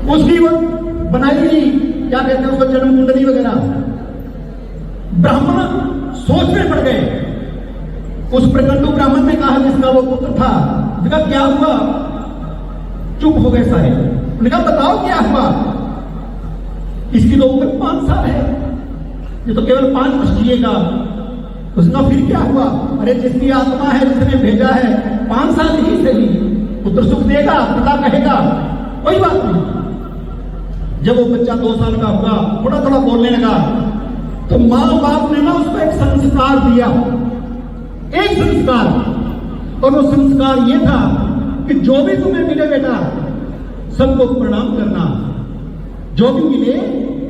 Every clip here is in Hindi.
उसकी वो बनाई गई, क्या कहते हैं उसको, जन्म कुंडली वगैरह। ब्राह्मण सोच में पड़ गए। उस प्रकंडु ब्राह्मण ने कहा जिसका वो पुत्र था, उसका क्या हुआ? चुप हो गए सारे। उन्होंने कहा बताओ क्या हुआ? इसकी तो उम्र 5 साल है, ये तो केवल 5 वर्ष जिएगा। उसका फिर क्या हुआ? अरे जिसकी आत्मा है, जिसने भेजा है, 5 साल ही सही, पुत्र सुख देगा, पिता कहेगा, कोई बात नहीं। जब वो बच्चा 2 साल का हुआ, थोड़ा थोड़ा बोलने लगा, तो माँ बाप ने ना उसको एक संस्कार दिया, एक संस्कार। और वो संस्कार ये था कि जो भी तुम्हें मिले बेटा, सबको प्रणाम करना। जो भी मिले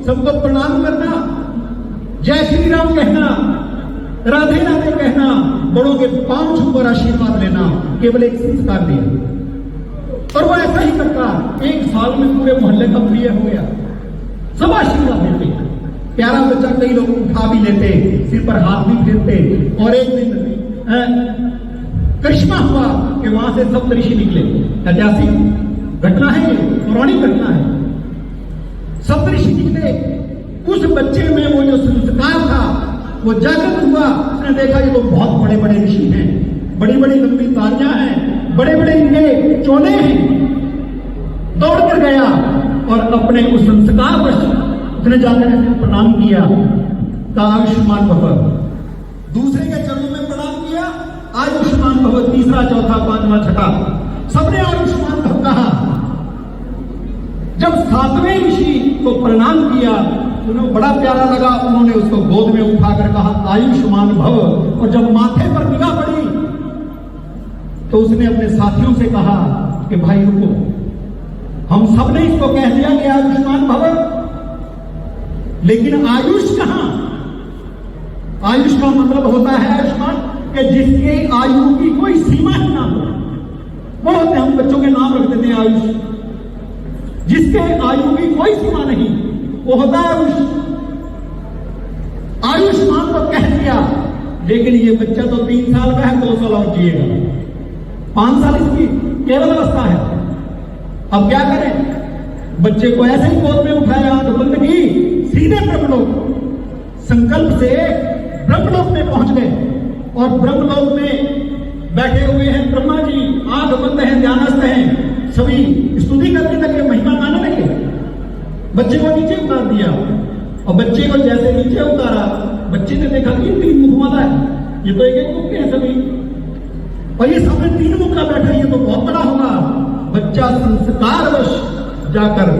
सबको प्रणाम करना, जय श्री राम कहना, राधे राधे कहना, बड़ों के पांव छूकर आशीर्वाद लेना। केवल एक संस्कार दिया और वो ऐसा ही करता। 1 साल में पूरे मोहल्ले का प्रिय हो गया, सब आशीर्वाद देते। प्यारा बच्चा, कई लोग उठा भी लेते, सिर पर हाथ भी फेरते। और एक दिन करिश्मा हुआ कि वहां से सप्तऋषि निकले। ऐतिहासिक घटना है, ये पौराणिक घटना है। सप्तऋषि निकले, उस बच्चे में वो जो संस्कार था वो जागृत हुआ। उसने देखा ये तो बहुत बड़े बड़े ऋषि हैं, बड़ी बड़ी लंबी तालियां हैं, बड़े बड़े इनके चोले हैं। दौड़ कर गया और अपने उस संस्कार पर उसने जाकर प्रणाम किया, कहा आयुष्मान भव। दूसरे के चरणों में प्रणाम किया, आयुष्मान भव। तीसरा, चौथा, 5वां, छठा, सबने आयुष्मान भव कहा। जब 7वें ऋषि को प्रणाम किया, उन्हें बड़ा प्यारा लगा। उन्होंने उसको गोद में उठाकर कहा आयुष्मान भव। और जब माथे पर निगाह पड़ी तो उसने अपने साथियों से कहा कि भाई रुको, हम सबने इसको कह दिया कि आयुष्मान भव, लेकिन आयुष कहां? आयुष का मतलब होता है आयुष्मान कि जिसके आयु की कोई सीमा ही ना हो। वो होते हम बच्चों के नाम रख देते हैं आयुष, जिसके आयु की कोई सीमा नहीं, वो होता है आयुष। आयुष्मान तो कह दिया, लेकिन ये बच्चा तो 3 साल का है, 2 साल और जिएगा। 5 साल इसकी केवल अवस्था है। अब क्या करें? बच्चे को ऐसे ही गोद में उठाया, आंख बंद की, सीधे ब्रह्मलोक, संकल्प से ब्रह्मलोक में पहुंच गए। और ब्रह्मलोक में बैठे हुए हैं ब्रह्मा जी, आंख बंद है, ध्यानस्थ हैं, सभी स्तुति करने लगे, महिमा गाने लगे। बच्चे को नीचे उतार दिया और बच्चे को जैसे नीचे उतारा, बच्चे ने देखा कि 3 मुख वाला है, ये तो एक मुख के हैं सभी, और ये सामने 3 मुख का बैठा, ये तो बहुत बड़ा होगा। बच्चा संस्कारवश जाकर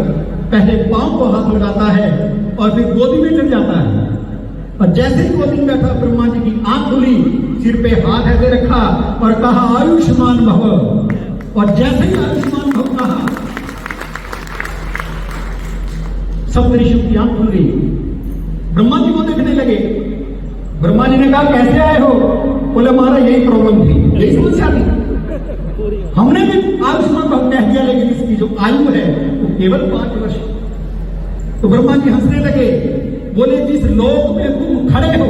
पहले पांव को हाथ लगाता है और फिर गोदी में चढ़ जाता है। और जैसे ही गोदी में बैठा, ब्रह्मा जी की आंख खुली, सिर पे हाथ ऐसे रखा और कहा आयुष्मान भव। और जैसे ही आयुष्मान भव कहा, सप्तऋषियों की आंख खुल गई, ब्रह्मा जी को देखने लगे। ब्रह्मा जी ने कहा कैसे आए हो? बोले हमारा यही प्रॉब्लम थी, यही समस्या थी, हमने भी आयुष्मान भव कह दिया, लेकिन इसकी जो आयु है वो केवल 5 वर्ष। तो ब्रह्मा जी हंसने लगे, बोले जिस लोक में तुम खड़े हो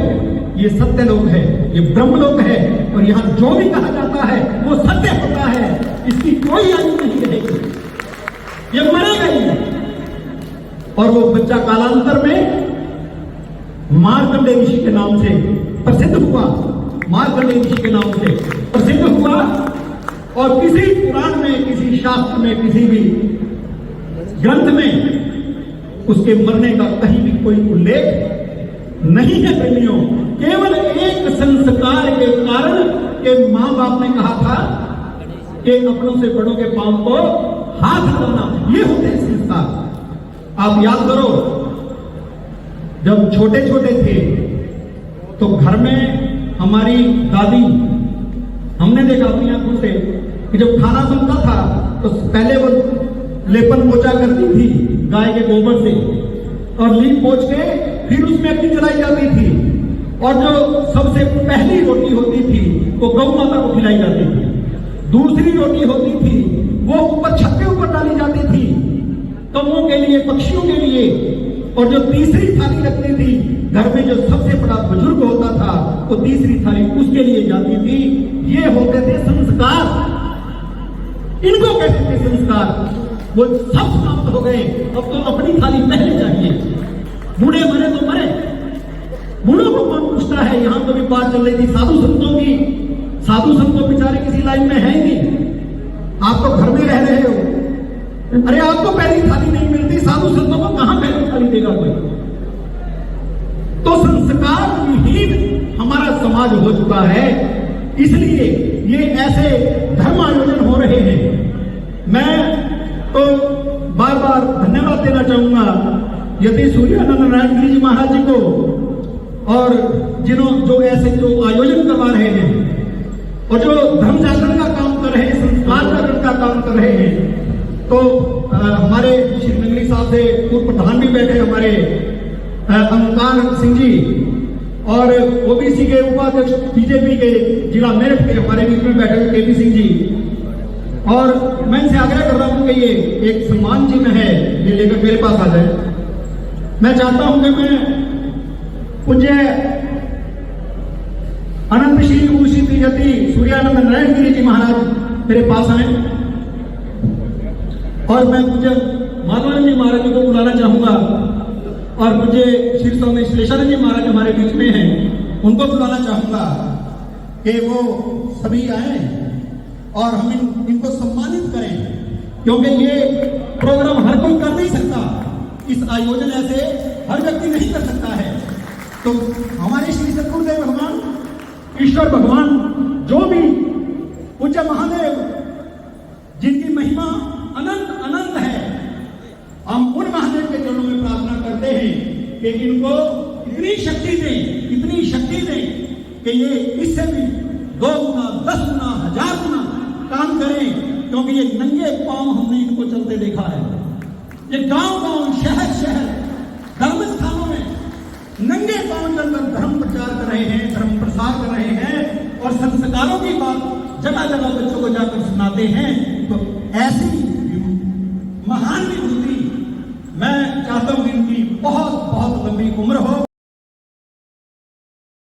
ये सत्य लोक है, ये ब्रह्मलोक है, और यहां जो भी कहा जाता है वो सत्य होता है। इसकी कोई आयु नहीं रहेगी, ये मरेगा ही। और वो बच्चा कालांतर में मार्कंडेय ऋषि के नाम से प्रसिद्ध हुआ, मार्कंडेय ऋषि के नाम से प्रसिद्ध हुआ। और किसी पुराण में, किसी शास्त्र में, किसी भी ग्रंथ में उसके मरने का कहीं भी कोई उल्लेख नहीं है प्रेमियों। केवल एक संस्कार के कारण के मां बाप ने कहा था कि अपनों से बड़ों के पांव को हाथ लगाना, ये होते हैं संस्कार। आप याद करो, जब छोटे छोटे थे तो घर में हमारी दादी, हमने देखा अपनी आंखों से कि जब खाना बनता था तो पहले वो लेपन पोछा करती थी गाय के गोबर से, और लीप पोछ के फिर उसमें अग्नि जलाई जाती थी। और जो सबसे पहली रोटी होती थी वो गौ माता को खिलाई जाती थी। दूसरी रोटी होती थी वो ऊपर छत के ऊपर डाली जाती थी कौओं के लिए, पक्षियों के लिए। और जो तीसरी थाली लगती थी, घर में जो सबसे बड़ा बुजुर्ग होता था वो तीसरी थाली उसके लिए जाती थी। ये होते थे संस्कार, इनको कहते थे संस्कार। वो सब समाप्त हो गए। अब तो अपनी थाली पहले चाहिए। बूढ़े मरे तो मरे, बूढ़ों को कौन पूछता है। यहां तो भी बात चल रही थी साधु संतों की। साधु संत तो बेचारे किसी लाइन में है ही नहीं। आप तो घर में रह रहे हो, अरे आपको पहली थाली नहीं मिलती, साधु संतों को कहां पहली थाली देगा कोई। तो संस्कार विहीन हमारा समाज हो चुका है। इसलिए ये ऐसे धर्म आयोजन हो रहे हैं। मैं तो बार बार धन्यवाद देना चाहूंगा यदि सूर्यानंद नारायण गिरी जी महाराज जी को, और जो ऐसे जो आयोजन करवा रहे हैं और जो धर्म जागरण का काम कर रहे हैं, संस्कार जागरण का काम कर रहे हैं। तो हमारे श्री नंगली साहब से पूर्व प्रधान भी बैठे, हमारे अंकार सिंह जी, और ओबीसी के उपाध्यक्ष बीजेपी के जिला मेरठ के हमारे बीच में बैठे केपी सिंह जी। और मैं इनसे आग्रह कर रहा हूं कि ये एक सम्मान चिन्ह है, ये लेकर मेरे पास आ जाए। मैं चाहता हूं कि मैं पूज्य अनंत श्री उषित यति सूर्यानंद नारायण गिरी जी महाराज मेरे पास आए, और मैं पूज्य माधवानंद जी महाराज जी को बुलाना चाहूंगा, और मुझे श्री स्वामी श्लेषानंद जी महाराज हमारे बीच में हैं, उनको बुलाना चाहूंगा कि वो सभी आए और हम इनको सम्मानित करें, क्योंकि ये प्रोग्राम हर कोई कर नहीं सकता। इस आयोजन ऐसे हर व्यक्ति नहीं कर सकता है। तो हमारे श्री सद्गुरुदेव भगवान, ईश्वर भगवान, जो भी पूज्य महादेव जिनकी महिमा अनंत अनंत है, हम उन महादेव के चरणों में प्रार्थना करते हैं कि इनको इतनी शक्ति दें, इतनी शक्ति दें कि ये इससे भी 2 गुना, 10 गुना, 1000 गुना काम करें, क्योंकि ये नंगे पांव हमने इनको चलते देखा है। ये गांव-गांव, शहर-शहर, धर्म स्थानों में नंगे पांव चलकर धर्म प्रचार कर रहे हैं, धर्म प्रसार कर रहे हैं, और संस्कारों की बात जगह जगह बच्चों को जाकर सुनाते हैं। तो ऐसी महान विभूति, मैं चाहता हूं कि इनकी बहुत बहुत लंबी उम्र हो।